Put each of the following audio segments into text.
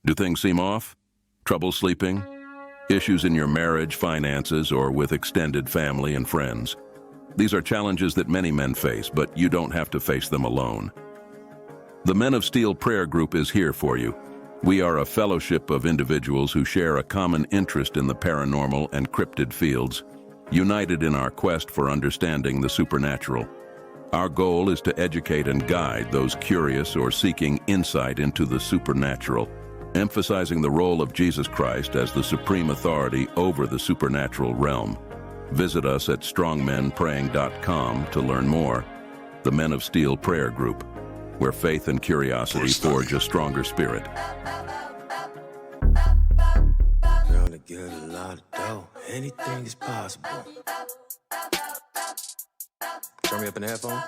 Do things seem off? Trouble sleeping? Issues in your marriage, finances, or with extended family and friends? These are challenges that many men face, but you don't have to face them alone. The Men of Steel prayer group is here for you. We are a fellowship of individuals who share a common interest in the paranormal and cryptid fields, united in our quest for understanding the supernatural. Our goal is to educate and guide those curious or seeking insight into the supernatural, emphasizing the role of Jesus Christ as the supreme authority over the supernatural realm. Visit us at strongmenpraying.com to learn more. The Men of Steel prayer group, where faith and curiosity forge a stronger spirit. Gonna get a lot of dough. Anything is possible. Turn me up in the headphone.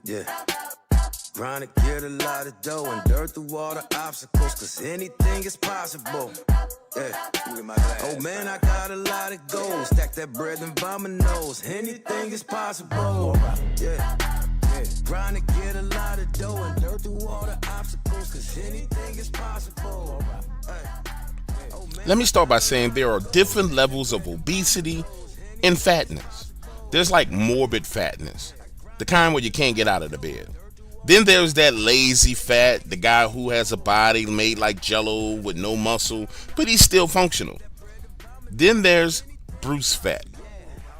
Yeah. Trying to get a lot of dough and dirt through all the obstacles, cause anything is possible. Yeah. Oh man, I got a lot of gold. Stack that bread and by my nose. Anything is possible. Yeah. Trying to get a lot of dough and dirt through all the obstacles, cause anything is possible. Let me start by saying there are different levels of obesity and fatness. There's like morbid fatness, the kind where you can't get out of the bed. Then there's that lazy fat, the guy who has a body made like Jell-O with no muscle, but he's still functional. Then there's Bruce fat.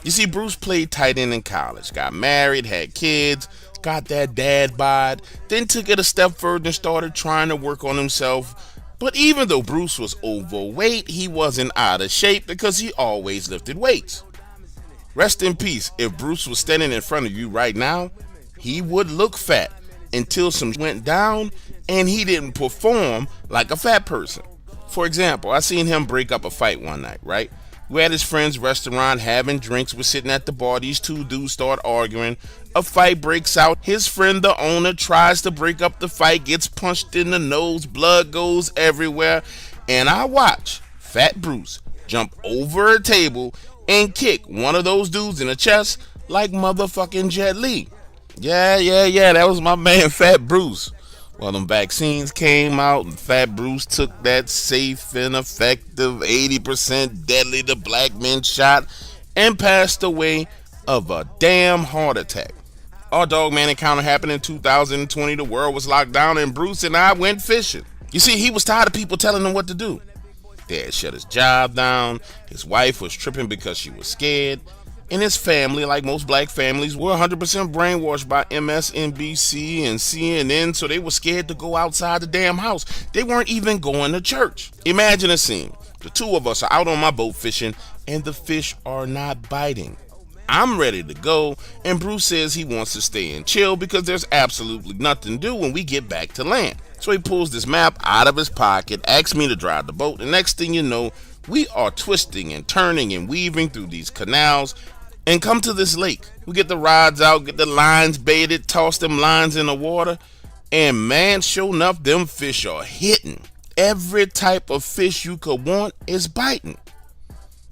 You see, Bruce played tight end in college, got married, had kids, got that dad bod, then took it a step further and started trying to work on himself. But even though Bruce was overweight, he wasn't out of shape because he always lifted weights. Rest in peace. If Bruce was standing in front of you right now, he would look fat until some went down and he didn't perform like a fat person. For example, I seen him break up a fight one night, right? We're at his friend's restaurant having drinks. We're sitting at the bar. These two dudes start arguing. A fight breaks out. His friend, the owner, tries to break up the fight, gets punched in the nose, blood goes everywhere. And I watch Fat Bruce jump over a table and kick one of those dudes in the chest like motherfucking Jet Li. Yeah, that was my man Fat Bruce. Well, them vaccines came out and Fat Bruce took that safe and effective 80% deadly to black men shot and passed away of a damn heart attack. Our Dogman encounter happened in 2020. The world was locked down and Bruce and I went fishing. You see, he was tired of people telling him what to do. Dad shut his job down. His wife was tripping because she was scared. And his family, like most black families, were 100% brainwashed by MSNBC and CNN, so they were scared to go outside the damn house. They weren't even going to church. Imagine a scene. The two of us are out on my boat fishing, and the fish are not biting. I'm ready to go, and Bruce says he wants to stay and chill because there's absolutely nothing to do when we get back to land. So he pulls this map out of his pocket, asks me to drive the boat, and next thing you know, we are twisting and turning and weaving through these canals and come to this lake. We get the rods out, get the lines baited, toss them lines in the water, and man, sure enough, them fish are hitting. Every type of fish you could want is biting.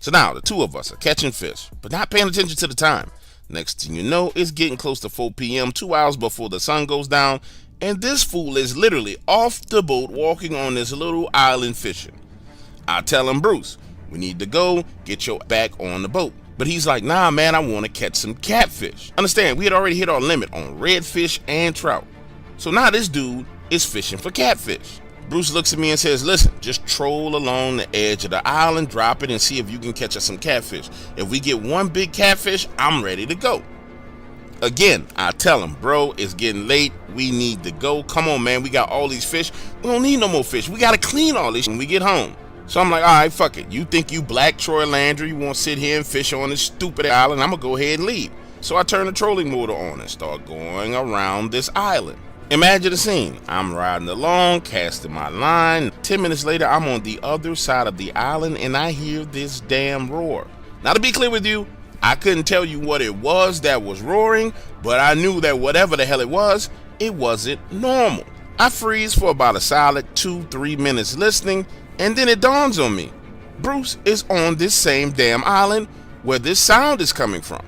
So now the two of us are catching fish, but not paying attention to the time. Next thing you know, it's getting close to 4 p.m., 2 hours before the sun goes down, and this fool is literally off the boat walking on this little island fishing. I tell him, Bruce, we need to go, get your back on the boat. But he's like, nah, man, I want to catch some catfish. Understand, we had already hit our limit on redfish and trout. So now this dude is fishing for catfish. Bruce looks at me and says, listen, just troll along the edge of the island, drop it, and see if you can catch us some catfish. If we get one big catfish, I'm ready to go. Again, I tell him, bro, it's getting late. We need to go. Come on, man, we got all these fish. We don't need no more fish. We got to clean all this when we get home. So I'm like, all right, fuck it. You think you black Troy Landry, you want to sit here and fish on this stupid island? I'm going to go ahead and leave. So I turn the trolling motor on and start going around this island. Imagine the scene. I'm riding along, casting my line. 10 minutes later, I'm on the other side of the island and I hear this damn roar. Now, to be clear with you, I couldn't tell you what it was that was roaring, but I knew that whatever the hell it wasn't normal. I freeze for about a solid 2-3 minutes listening. And then it dawns on me, Bruce is on this same damn island where this sound is coming from.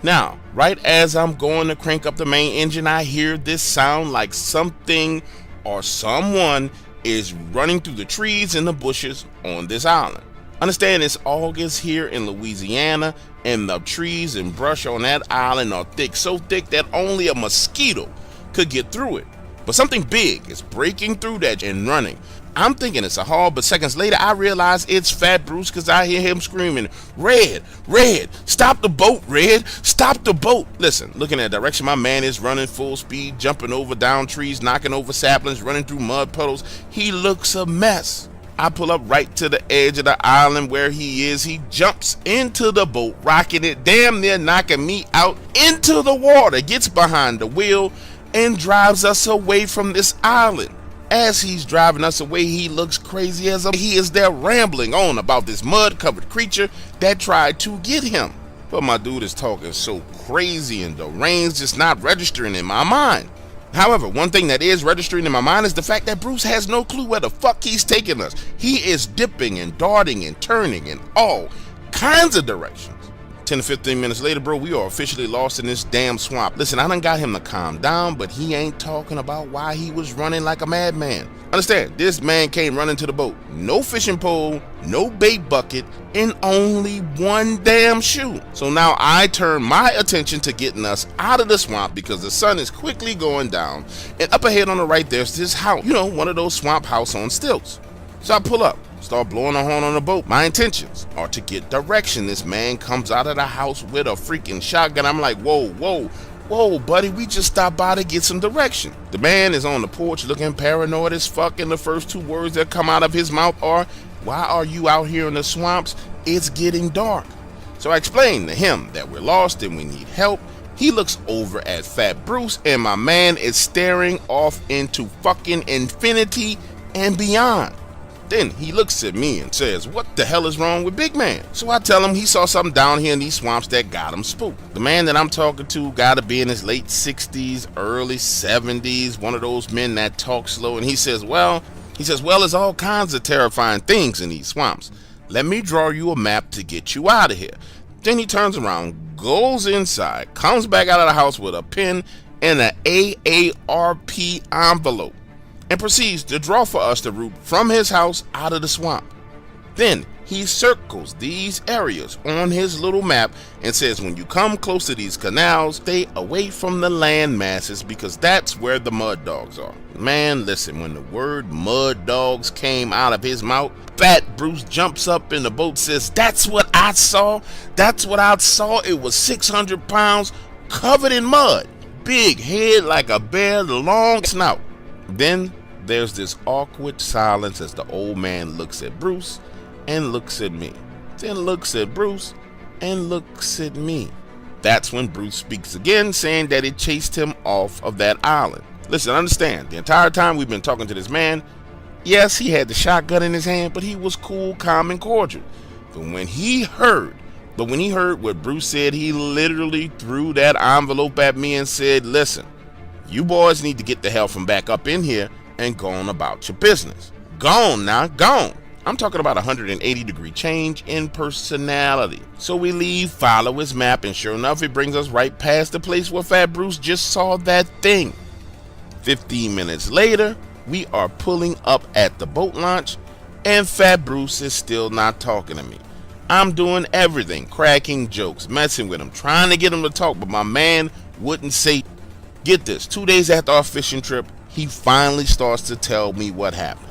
Now, right as I'm going to crank up the main engine, I hear this sound like something or someone is running through the trees and the bushes on this island. Understand it's August here in Louisiana, and the trees and brush on that island are thick, so thick that only a mosquito could get through it. But something big is breaking through that and running. I'm thinking it's a hog, but seconds later I realize it's Fat Bruce because I hear him screaming, "Red, Red, stop the boat, Red, stop the boat." Listen, looking at the direction my man is running full speed, jumping over down trees, knocking over saplings, running through mud puddles. He looks a mess. I pull up right to the edge of the island where he is. He jumps into the boat, rocking it, damn near knocking me out into the water, gets behind the wheel, and drives us away from this island. As he's driving us away, he looks crazy as he is there rambling on about this mud-covered creature that tried to get him. But my dude is talking so crazy and the rain's just not registering in my mind. However, one thing that is registering in my mind is the fact that Bruce has no clue where the fuck he's taking us. He is dipping and darting and turning in all kinds of directions. 10 to 15 minutes later, bro, we are officially lost in this damn swamp. Listen, I done got him to calm down, but he ain't talking about why he was running like a madman. Understand, this man came running to the boat. No fishing pole, no bait bucket, and only one damn shoe. So now I turn my attention to getting us out of the swamp because the sun is quickly going down. And up ahead on the right, there's this house. You know, one of those swamp house on stilts. So I pull up. Start blowing a horn on the boat. My intentions are to get direction. This man comes out of the house with a freaking shotgun. I'm like, whoa, whoa, whoa, buddy, we just stopped by to get some direction. The man is on the porch looking paranoid as fuck, and the first two words that come out of his mouth are, "Why are you out here in the swamps? It's getting dark." So I explain to him that we're lost and we need help. He looks over at Fat Bruce, and my man is staring off into fucking infinity and beyond. Then he looks at me and says, "What the hell is wrong with Big Man?" So I tell him he saw something down here in these swamps that got him spooked. The man that I'm talking to gotta be in his late 60s, early 70s, one of those men that talk slow, and he says, well, there's all kinds of terrifying things in these swamps. Let me draw you a map to get you out of here. Then he turns around, goes inside, comes back out of the house with a pen and an AARP envelope, and proceeds to draw for us the route from his house out of the swamp. Then he circles these areas on his little map and says, when you come close to these canals, stay away from the land masses because that's where the mud dogs are. Man, listen, when the word mud dogs came out of his mouth, Fat Bruce jumps up in the boat, says, "That's what I saw. That's what I saw. It was 600 pounds covered in mud. Big head like a bear, long snout." Then there's this awkward silence as the old man looks at Bruce and looks at me, then looks at Bruce and looks at me. That's when Bruce speaks again, saying that it chased him off of that island. Listen, understand, the entire time we've been talking to this man, yes, he had the shotgun in his hand, but he was cool, calm, and cordial. But when he heard what Bruce said, he literally threw that envelope at me and said, "Listen, you boys need to get the hell from back up in here and go on about your business." Gone now, gone. I'm talking about a 180-degree change in personality. So we leave, follow his map, and sure enough, it brings us right past the place where Fat Bruce just saw that thing. 15 minutes later, we are pulling up at the boat launch, and Fat Bruce is still not talking to me. I'm doing everything, cracking jokes, messing with him, trying to get him to talk, but my man wouldn't say. Get this, 2 days after our fishing trip, he finally starts to tell me what happened.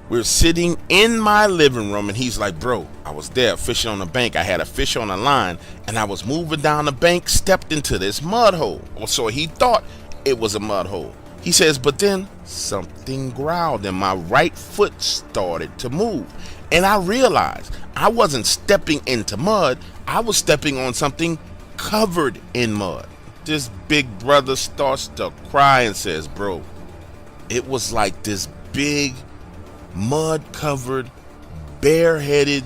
We're sitting in my living room and he's like, "Bro, I was there fishing on the bank. I had a fish on a line and I was moving down the bank, stepped into this mud hole." Or so he thought it was a mud hole. He says, but then something growled and my right foot started to move. And I realized I wasn't stepping into mud. I was stepping on something covered in mud. This big brother starts to cry and says, "Bro, it was like this big mud-covered, bareheaded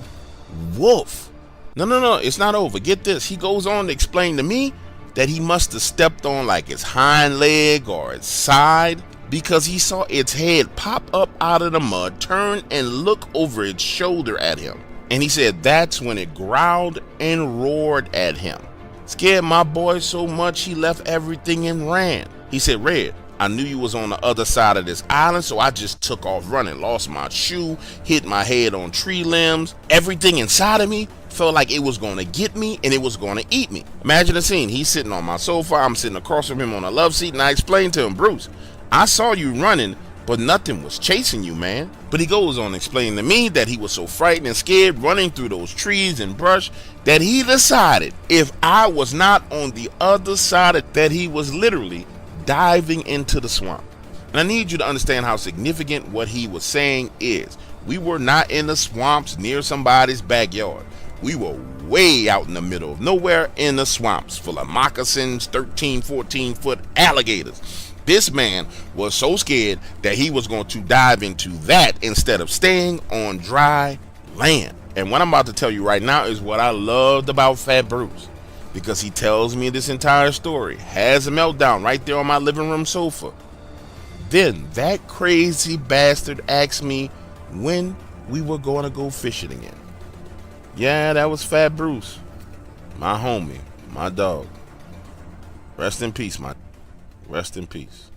wolf." No, it's not over. Get this. He goes on to explain to me that he must have stepped on like its hind leg or its side because he saw its head pop up out of the mud, turn and look over its shoulder at him. And he said that's when it growled and roared at him. Scared my boy so much he left everything and ran. He said, Red, I knew you was on the other side of this island, so I just took off running. Lost my shoe, hit my head on tree limbs. Everything inside of me felt like it was going to get me and it was going to eat me. Imagine the scene. He's sitting on my sofa. I'm sitting across from him on a love seat, and I explained to him, Bruce, I saw you running, but nothing was chasing you, man. But he goes on explaining to me that he was so frightened and scared running through those trees and brush that he decided if I was not on the other side, that he was literally diving into the swamp. And I need you to understand how significant what he was saying is. We were not in the swamps near somebody's backyard. We were way out in the middle of nowhere in the swamps full of moccasins, 13, 14-foot alligators. This man was so scared that he was going to dive into that instead of staying on dry land. And what I'm about to tell you right now is what I loved about Fat Bruce, because he tells me this entire story, has a meltdown right there on my living room sofa. Then that crazy bastard asked me when we were going to go fishing again. Yeah, that was Fat Bruce, my homie, my dog. Rest in peace, Rest in peace.